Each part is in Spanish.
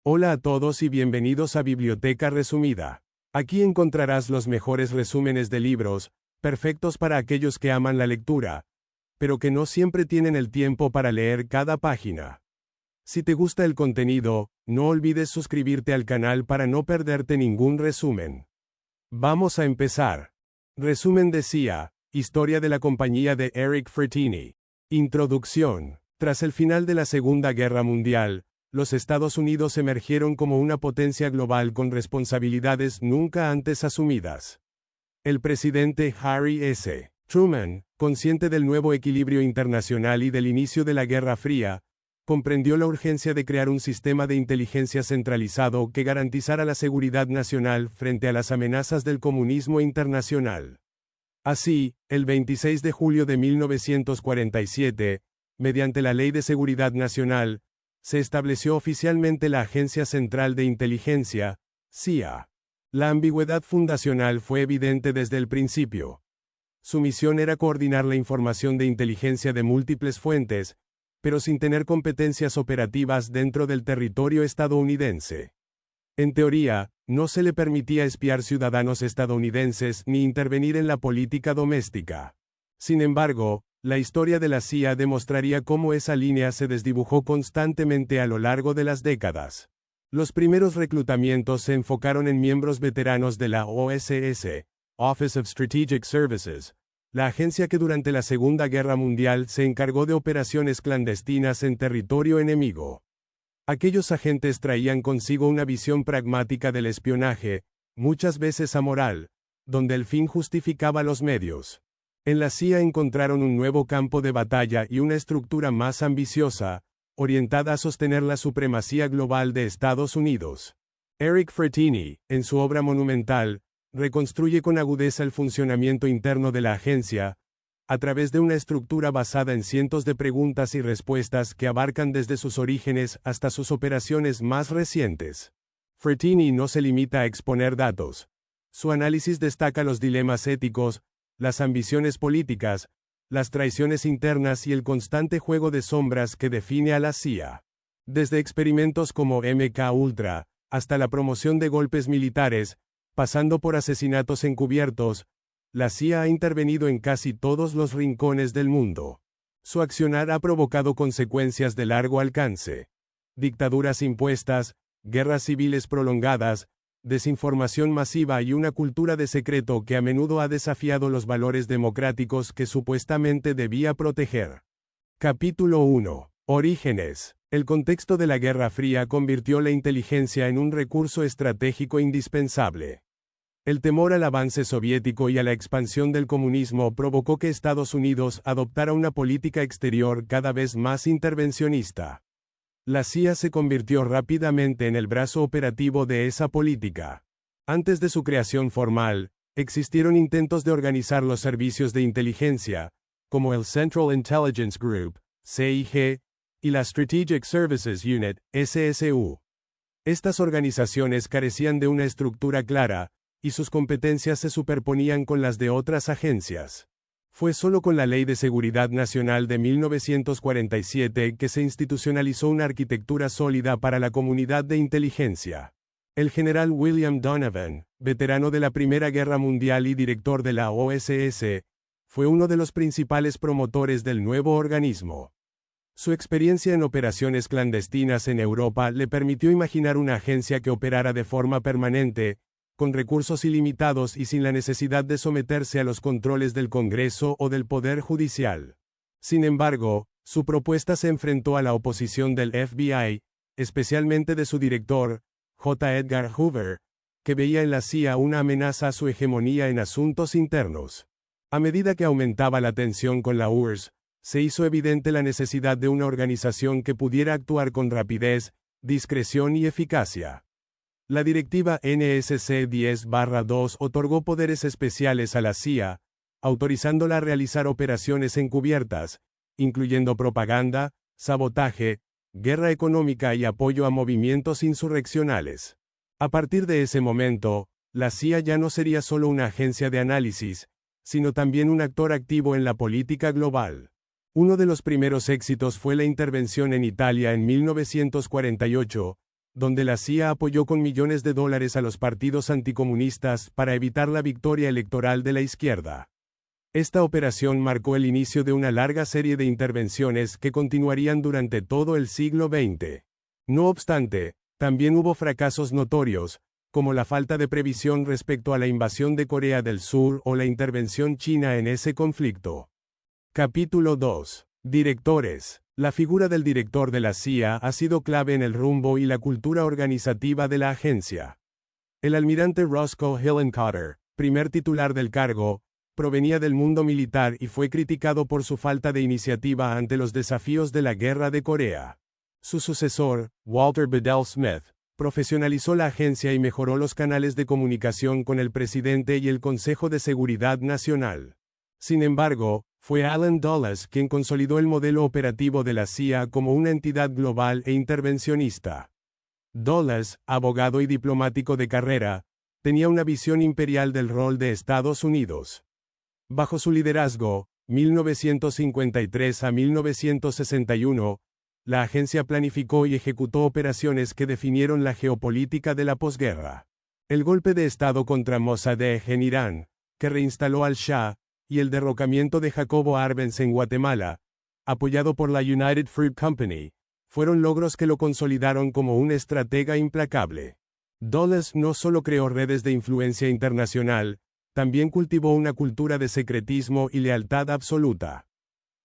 Hola a todos y bienvenidos a Biblioteca Resumida. Aquí encontrarás los mejores resúmenes de libros, perfectos para aquellos que aman la lectura, pero que no siempre tienen el tiempo para leer cada página. Si te gusta el contenido, no olvides suscribirte al canal para no perderte ningún resumen. Vamos a empezar. Resumen de CIA, Historia de la compañía de Eric Frattini. Introducción. Tras el final de la Segunda Guerra Mundial, los Estados Unidos emergieron como una potencia global con responsabilidades nunca antes asumidas. El presidente Harry S. Truman, consciente del nuevo equilibrio internacional y del inicio de la Guerra Fría, comprendió la urgencia de crear un sistema de inteligencia centralizado que garantizara la seguridad nacional frente a las amenazas del comunismo internacional. Así, el 26 de julio de 1947, mediante la Ley de Seguridad Nacional, se estableció oficialmente la Agencia Central de Inteligencia, CIA. La ambigüedad fundacional fue evidente desde el principio. Su misión era coordinar la información de inteligencia de múltiples fuentes, pero sin tener competencias operativas dentro del territorio estadounidense. En teoría, no se le permitía espiar ciudadanos estadounidenses ni intervenir en la política doméstica. Sin embargo, la historia de la CIA demostraría cómo esa línea se desdibujó constantemente a lo largo de las décadas. Los primeros reclutamientos se enfocaron en miembros veteranos de la OSS, Office of Strategic Services, la agencia que durante la Segunda Guerra Mundial se encargó de operaciones clandestinas en territorio enemigo. Aquellos agentes traían consigo una visión pragmática del espionaje, muchas veces amoral, donde el fin justificaba los medios. En la CIA encontraron un nuevo campo de batalla y una estructura más ambiciosa, orientada a sostener la supremacía global de Estados Unidos. Eric Frattini, en su obra monumental, reconstruye con agudeza el funcionamiento interno de la agencia, a través de una estructura basada en cientos de preguntas y respuestas que abarcan desde sus orígenes hasta sus operaciones más recientes. Frattini no se limita a exponer datos. Su análisis destaca los dilemas éticos, las ambiciones políticas, las traiciones internas y el constante juego de sombras que define a la CIA. Desde experimentos como MK-Ultra, hasta la promoción de golpes militares, pasando por asesinatos encubiertos, la CIA ha intervenido en casi todos los rincones del mundo. Su accionar ha provocado consecuencias de largo alcance. Dictaduras impuestas, guerras civiles prolongadas, desinformación masiva y una cultura de secreto que a menudo ha desafiado los valores democráticos que supuestamente debía proteger. Capítulo 1. Orígenes. El contexto de la Guerra Fría convirtió la inteligencia en un recurso estratégico indispensable. El temor al avance soviético y a la expansión del comunismo provocó que Estados Unidos adoptara una política exterior cada vez más intervencionista. La CIA se convirtió rápidamente en el brazo operativo de esa política. Antes de su creación formal, existieron intentos de organizar los servicios de inteligencia, como el Central Intelligence Group, CIG, y la Strategic Services Unit, SSU. Estas organizaciones carecían de una estructura clara, y sus competencias se superponían con las de otras agencias. Fue solo con la Ley de Seguridad Nacional de 1947 que se institucionalizó una arquitectura sólida para la comunidad de inteligencia. El general William Donovan, veterano de la Primera Guerra Mundial y director de la OSS, fue uno de los principales promotores del nuevo organismo. Su experiencia en operaciones clandestinas en Europa le permitió imaginar una agencia que operara de forma permanente, con recursos ilimitados y sin la necesidad de someterse a los controles del Congreso o del Poder Judicial. Sin embargo, su propuesta se enfrentó a la oposición del FBI, especialmente de su director, J. Edgar Hoover, que veía en la CIA una amenaza a su hegemonía en asuntos internos. A medida que aumentaba la tensión con la URSS, se hizo evidente la necesidad de una organización que pudiera actuar con rapidez, discreción y eficacia. La directiva NSC 10/2 otorgó poderes especiales a la CIA, autorizándola a realizar operaciones encubiertas, incluyendo propaganda, sabotaje, guerra económica y apoyo a movimientos insurreccionales. A partir de ese momento, la CIA ya no sería solo una agencia de análisis, sino también un actor activo en la política global. Uno de los primeros éxitos fue la intervención en Italia en 1948, donde la CIA apoyó con millones de dólares a los partidos anticomunistas para evitar la victoria electoral de la izquierda. Esta operación marcó el inicio de una larga serie de intervenciones que continuarían durante todo el siglo XX. No obstante, también hubo fracasos notorios, como la falta de previsión respecto a la invasión de Corea del Sur o la intervención china en ese conflicto. Capítulo 2. Directores. La figura del director de la CIA ha sido clave en el rumbo y la cultura organizativa de la agencia. El almirante Roscoe Hillenkotter, primer titular del cargo, provenía del mundo militar y fue criticado por su falta de iniciativa ante los desafíos de la Guerra de Corea. Su sucesor, Walter Bedell Smith, profesionalizó la agencia y mejoró los canales de comunicación con el presidente y el Consejo de Seguridad Nacional. Sin embargo, fue Allen Dulles quien consolidó el modelo operativo de la CIA como una entidad global e intervencionista. Dulles, abogado y diplomático de carrera, tenía una visión imperial del rol de Estados Unidos. Bajo su liderazgo, 1953 a 1961, la agencia planificó y ejecutó operaciones que definieron la geopolítica de la posguerra. El golpe de Estado contra Mossadegh en Irán, que reinstaló al Shah, y el derrocamiento de Jacobo Arbenz en Guatemala, apoyado por la United Fruit Company, fueron logros que lo consolidaron como un estratega implacable. Dulles no solo creó redes de influencia internacional, también cultivó una cultura de secretismo y lealtad absoluta.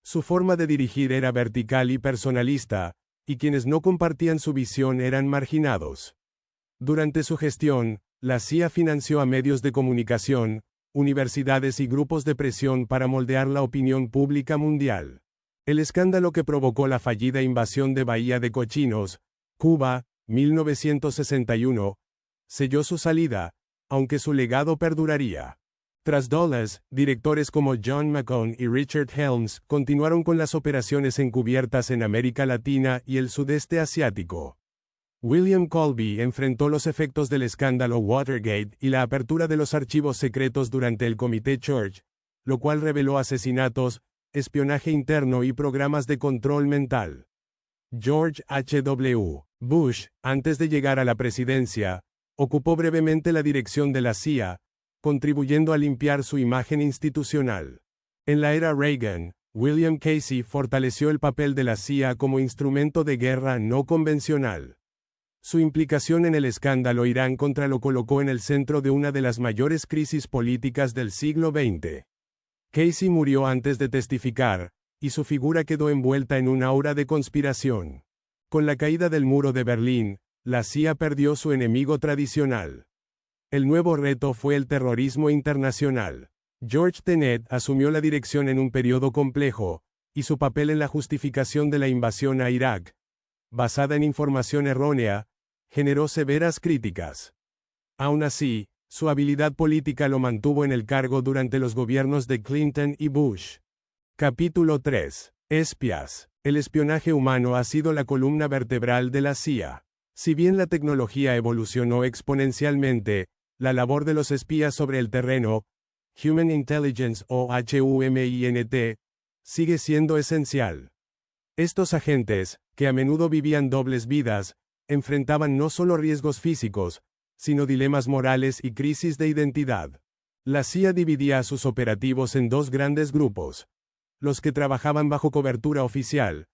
Su forma de dirigir era vertical y personalista, y quienes no compartían su visión eran marginados. Durante su gestión, la CIA financió a medios de comunicación, universidades y grupos de presión para moldear la opinión pública mundial. El escándalo que provocó la fallida invasión de Bahía de Cochinos, Cuba, 1961, selló su salida, aunque su legado perduraría. Tras Dulles, directores como John McCone y Richard Helms continuaron con las operaciones encubiertas en América Latina y el sudeste asiático. William Colby enfrentó los efectos del escándalo Watergate y la apertura de los archivos secretos durante el Comité Church, lo cual reveló asesinatos, espionaje interno y programas de control mental. George H.W. Bush, antes de llegar a la presidencia, ocupó brevemente la dirección de la CIA, contribuyendo a limpiar su imagen institucional. En la era Reagan, William Casey fortaleció el papel de la CIA como instrumento de guerra no convencional. Su implicación en el escándalo Irán contra lo colocó en el centro de una de las mayores crisis políticas del siglo XX. Casey murió antes de testificar, y su figura quedó envuelta en un aura de conspiración. Con la caída del muro de Berlín, la CIA perdió su enemigo tradicional. El nuevo reto fue el terrorismo internacional. George Tenet asumió la dirección en un periodo complejo, y su papel en la justificación de la invasión a Irak, basada en información errónea, generó severas críticas. Aún así, su habilidad política lo mantuvo en el cargo durante los gobiernos de Clinton y Bush. Capítulo 3. Espías. El espionaje humano ha sido la columna vertebral de la CIA. Si bien la tecnología evolucionó exponencialmente, la labor de los espías sobre el terreno, Human Intelligence o HUMINT, sigue siendo esencial. Estos agentes, que a menudo vivían dobles vidas, enfrentaban no solo riesgos físicos, sino dilemas morales y crisis de identidad. La CIA dividía a sus operativos en dos grandes grupos: los que trabajaban bajo cobertura oficial,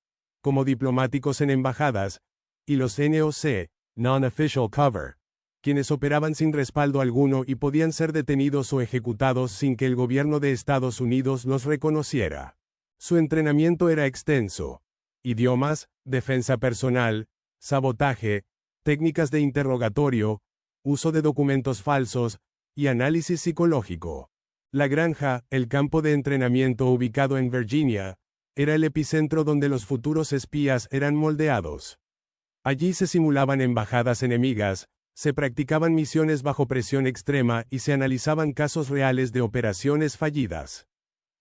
como diplomáticos en embajadas, y los NOC, Non-Official Cover, quienes operaban sin respaldo alguno y podían ser detenidos o ejecutados sin que el gobierno de Estados Unidos los reconociera. Su entrenamiento era extenso: idiomas, defensa personal, sabotaje, técnicas de interrogatorio, uso de documentos falsos, y análisis psicológico. La granja, el campo de entrenamiento ubicado en Virginia, era el epicentro donde los futuros espías eran moldeados. Allí se simulaban embajadas enemigas, se practicaban misiones bajo presión extrema y se analizaban casos reales de operaciones fallidas.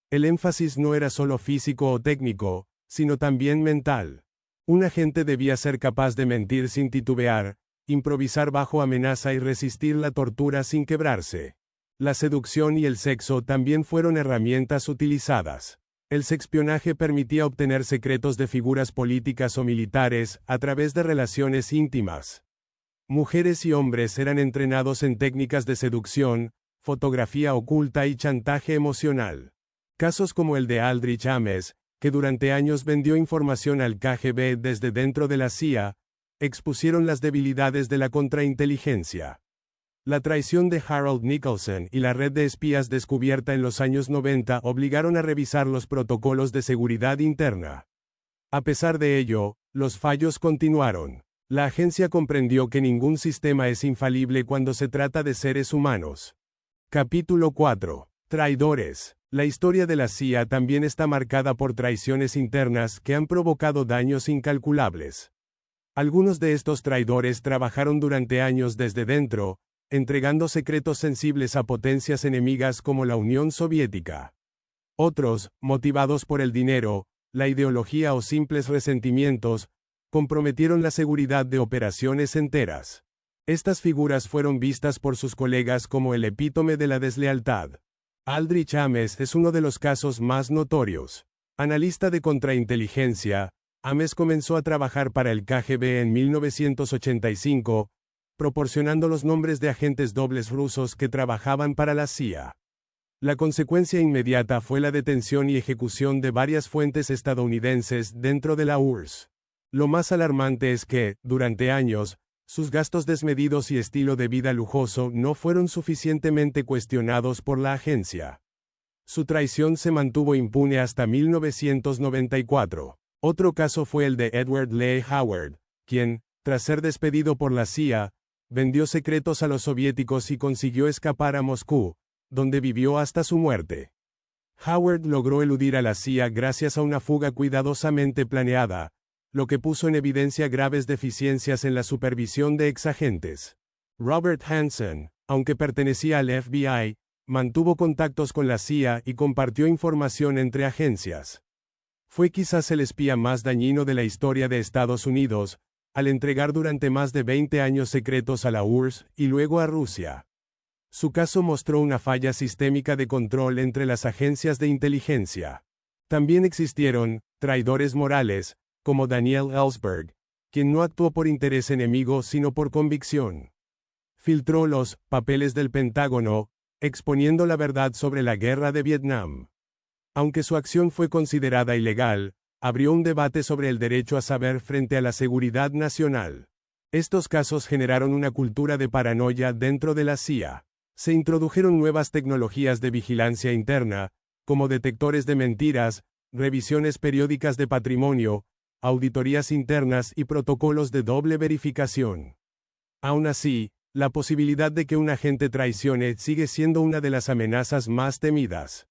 El énfasis no era solo físico o técnico, sino también mental. Un agente debía ser capaz de mentir sin titubear, improvisar bajo amenaza y resistir la tortura sin quebrarse. La seducción y el sexo también fueron herramientas utilizadas. El sexpionaje permitía obtener secretos de figuras políticas o militares a través de relaciones íntimas. Mujeres y hombres eran entrenados en técnicas de seducción, fotografía oculta y chantaje emocional. Casos como el de Aldrich Ames, que durante años vendió información al KGB desde dentro de la CIA, expusieron las debilidades de la contrainteligencia. La traición de Harold Nicholson y la red de espías descubierta en los años 90 obligaron a revisar los protocolos de seguridad interna. A pesar de ello, los fallos continuaron. La agencia comprendió que ningún sistema es infalible cuando se trata de seres humanos. Capítulo 4. Traidores. La historia de la CIA también está marcada por traiciones internas que han provocado daños incalculables. Algunos de estos traidores trabajaron durante años desde dentro, entregando secretos sensibles a potencias enemigas como la Unión Soviética. Otros, motivados por el dinero, la ideología o simples resentimientos, comprometieron la seguridad de operaciones enteras. Estas figuras fueron vistas por sus colegas como el epítome de la deslealtad. Aldrich Ames es uno de los casos más notorios. Analista de contrainteligencia, Ames comenzó a trabajar para el KGB en 1985, proporcionando los nombres de agentes dobles rusos que trabajaban para la CIA. La consecuencia inmediata fue la detención y ejecución de varias fuentes estadounidenses dentro de la URSS. Lo más alarmante es que, durante años, sus gastos desmedidos y estilo de vida lujoso no fueron suficientemente cuestionados por la agencia. Su traición se mantuvo impune hasta 1994. Otro caso fue el de Edward Lee Howard, quien, tras ser despedido por la CIA, vendió secretos a los soviéticos y consiguió escapar a Moscú, donde vivió hasta su muerte. Howard logró eludir a la CIA gracias a una fuga cuidadosamente planeada, lo que puso en evidencia graves deficiencias en la supervisión de exagentes. Robert Hansen, aunque pertenecía al FBI, mantuvo contactos con la CIA y compartió información entre agencias. Fue quizás el espía más dañino de la historia de Estados Unidos, al entregar durante más de 20 años secretos a la URSS y luego a Rusia. Su caso mostró una falla sistémica de control entre las agencias de inteligencia. También existieron traidores morales, como Daniel Ellsberg, quien no actuó por interés enemigo sino por convicción. Filtró los papeles del Pentágono, exponiendo la verdad sobre la guerra de Vietnam. Aunque su acción fue considerada ilegal, abrió un debate sobre el derecho a saber frente a la seguridad nacional. Estos casos generaron una cultura de paranoia dentro de la CIA. Se introdujeron nuevas tecnologías de vigilancia interna, como detectores de mentiras, revisiones periódicas de patrimonio, auditorías internas y protocolos de doble verificación. Aún así, la posibilidad de que un agente traicione sigue siendo una de las amenazas más temidas.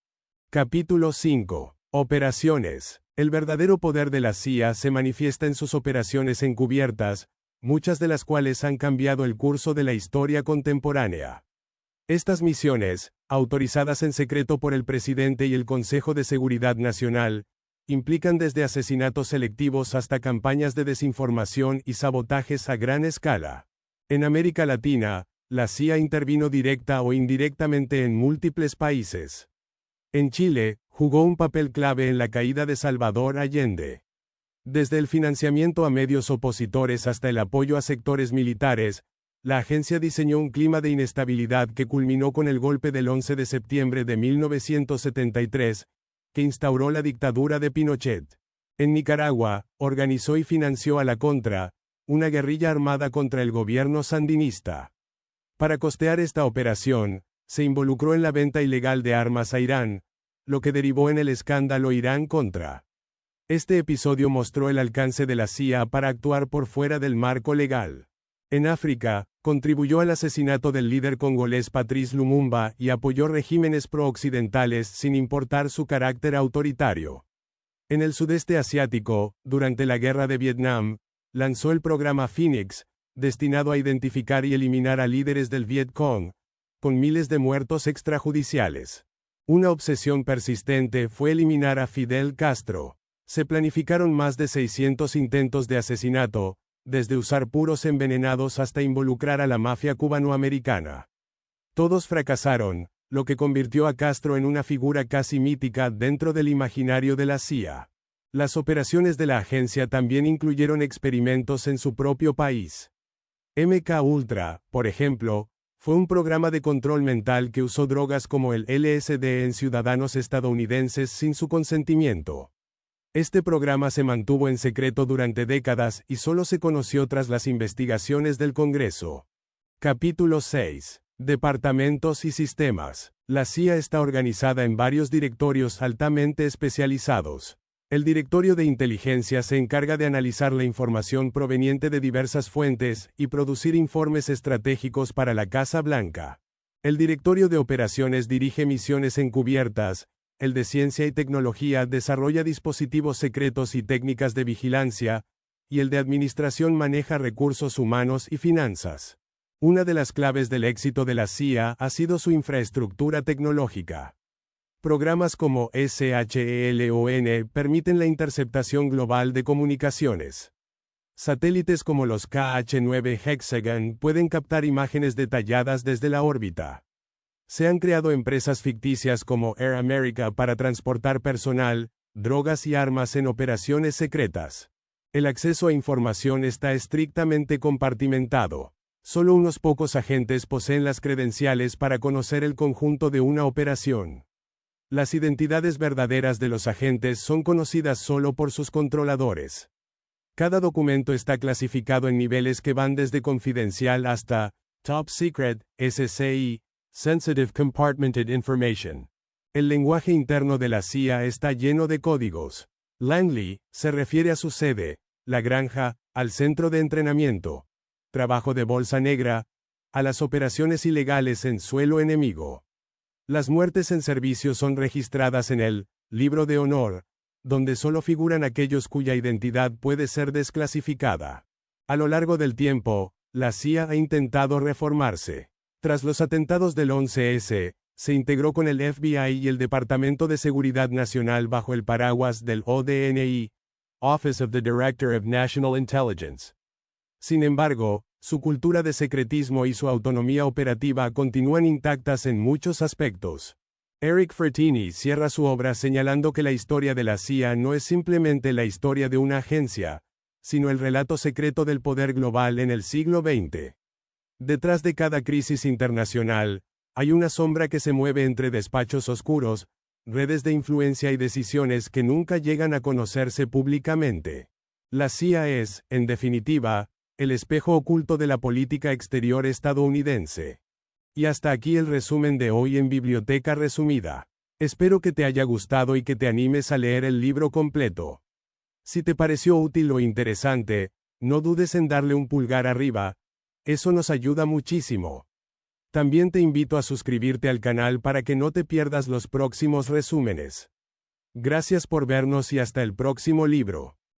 Capítulo 5. Operaciones. El verdadero poder de la CIA se manifiesta en sus operaciones encubiertas, muchas de las cuales han cambiado el curso de la historia contemporánea. Estas misiones, autorizadas en secreto por el presidente y el Consejo de Seguridad Nacional, implican desde asesinatos selectivos hasta campañas de desinformación y sabotajes a gran escala. En América Latina, la CIA intervino directa o indirectamente en múltiples países. En Chile, jugó un papel clave en la caída de Salvador Allende. Desde el financiamiento a medios opositores hasta el apoyo a sectores militares, la agencia diseñó un clima de inestabilidad que culminó con el golpe del 11 de septiembre de 1973, que instauró la dictadura de Pinochet. En Nicaragua, organizó y financió a la Contra, una guerrilla armada contra el gobierno sandinista. Para costear esta operación, se involucró en la venta ilegal de armas a Irán, lo que derivó en el escándalo Irán-Contra. Este episodio mostró el alcance de la CIA para actuar por fuera del marco legal. En África, contribuyó al asesinato del líder congolés Patrice Lumumba y apoyó regímenes pro-occidentales sin importar su carácter autoritario. En el sudeste asiático, durante la guerra de Vietnam, lanzó el programa Phoenix, destinado a identificar y eliminar a líderes del Vietcong, con miles de muertos extrajudiciales. Una obsesión persistente fue eliminar a Fidel Castro. Se planificaron más de 600 intentos de asesinato, desde usar puros envenenados hasta involucrar a la mafia cubanoamericana. Todos fracasaron, lo que convirtió a Castro en una figura casi mítica dentro del imaginario de la CIA. Las operaciones de la agencia también incluyeron experimentos en su propio país. MK Ultra, por ejemplo, fue un programa de control mental que usó drogas como el LSD en ciudadanos estadounidenses sin su consentimiento. Este programa se mantuvo en secreto durante décadas y solo se conoció tras las investigaciones del Congreso. Capítulo 6. Departamentos y sistemas. La CIA está organizada en varios directorios altamente especializados. El Directorio de Inteligencia se encarga de analizar la información proveniente de diversas fuentes y producir informes estratégicos para la Casa Blanca. El Directorio de Operaciones dirige misiones encubiertas. El de Ciencia y Tecnología desarrolla dispositivos secretos y técnicas de vigilancia, y el de Administración maneja recursos humanos y finanzas. Una de las claves del éxito de la CIA ha sido su infraestructura tecnológica. Programas como SHELON permiten la interceptación global de comunicaciones. Satélites como los KH-9 Hexagon pueden captar imágenes detalladas desde la órbita. Se han creado empresas ficticias como Air America para transportar personal, drogas y armas en operaciones secretas. El acceso a información está estrictamente compartimentado. Solo unos pocos agentes poseen las credenciales para conocer el conjunto de una operación. Las identidades verdaderas de los agentes son conocidas solo por sus controladores. Cada documento está clasificado en niveles que van desde confidencial hasta Top Secret, SCI, Sensitive Compartmented Information. El lenguaje interno de la CIA está lleno de códigos. Langley se refiere a su sede, la granja, al centro de entrenamiento, trabajo de bolsa negra, a las operaciones ilegales en suelo enemigo. Las muertes en servicio son registradas en el Libro de Honor, donde solo figuran aquellos cuya identidad puede ser desclasificada. A lo largo del tiempo, la CIA ha intentado reformarse. Tras los atentados del 11S, se integró con el FBI y el Departamento de Seguridad Nacional bajo el paraguas del ODNI, Office of the Director of National Intelligence. Sin embargo, su cultura de secretismo y su autonomía operativa continúan intactas en muchos aspectos. Eric Fertini cierra su obra señalando que la historia de la CIA no es simplemente la historia de una agencia, sino el relato secreto del poder global en el siglo XX. Detrás de cada crisis internacional, hay una sombra que se mueve entre despachos oscuros, redes de influencia y decisiones que nunca llegan a conocerse públicamente. La CIA es, en definitiva, el espejo oculto de la política exterior estadounidense. Y hasta aquí el resumen de hoy en Biblioteca Resumida. Espero que te haya gustado y que te animes a leer el libro completo. Si te pareció útil o interesante, no dudes en darle un pulgar arriba. Eso nos ayuda muchísimo. También te invito a suscribirte al canal para que no te pierdas los próximos resúmenes. Gracias por vernos y hasta el próximo libro.